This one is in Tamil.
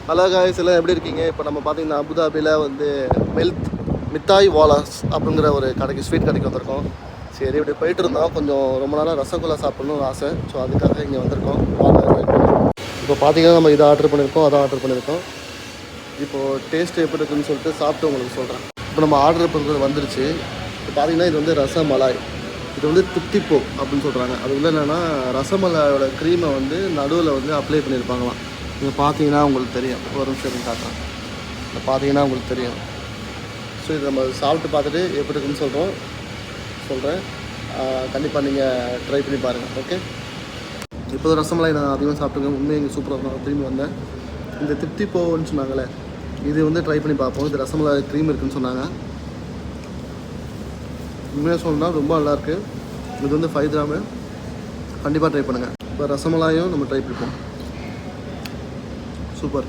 ஹலோ காய்ஸ், எல்லாம் எப்படி இருக்கீங்க? இப்போ நம்ம பார்த்தீங்கன்னா அபுதாபியில் வந்து மித்தாய் வாலாஸ் அப்படிங்கிற ஒரு கடைக்கு, ஸ்வீட் கடைக்கு வந்திருக்கோம். சரி, இப்படி போயிட்டு இருந்தோம். கொஞ்சம் ரொம்ப நாளாக ரசகுல்லா சாப்பிட்ணுன்னு ஆசை. ஸோ அதுக்காக இங்கே வந்திருக்கோம். இப்போ பார்த்தீங்கன்னா நம்ம இதை ஆர்டர் பண்ணியிருக்கோம், அதை ஆர்டர் பண்ணியிருக்கோம். இப்போது டேஸ்ட் எப்படி இருக்குதுன்னு சொல்லிட்டு சாப்பிட்டு உங்களுக்கு சொல்கிறேன். இப்போ நம்ம ஆர்டர் பண்ணுறது வந்துருச்சு. இப்போ பார்த்தீங்கன்னா இது வந்து ரசமலாய், இது வந்து தித்திப்போ அப்படின்னு சொல்கிறாங்க. அது வந்து என்னென்னா ரசமலாயோட க்ரீமை வந்து நடுவில் வந்து அப்ளை பண்ணியிருப்பாங்களாம். இங்கே பார்த்தீங்கன்னா உங்களுக்கு தெரியும். ஒரு நிமிஷம் காட்டுறேன். இதை பார்த்தீங்கன்னா உங்களுக்கு தெரியும். ஸோ இது நம்ம சாப்பிட்டு பார்த்துட்டு எப்படி இருக்குன்னு சொல்கிறேன். கண்டிப்பாக நீங்கள் ட்ரை பண்ணி பாருங்கள். ஓகே, இப்போ ரசமலாய் நான் அதிகமாக சாப்பிட்டுருக்கேன். உண்மையாக இங்கே சூப்பராக இருக்கும். திரும்பி வந்தேன். இந்த திருப்தி போன்னு சொன்னாங்களே, இது வந்து ட்ரை பண்ணி பார்ப்போம். இது ரசமலாய் க்ரீம் இருக்குதுன்னு சொன்னாங்க. உண்மையாக சொன்னால் ரொம்ப நல்லாயிருக்கு. இது வந்து 5 கிராமு. கண்டிப்பாக ட்ரை பண்ணுங்கள். இப்போ ரசமலாயும் நம்ம ட்ரை பண்ணிப்போம். சூப்பர்.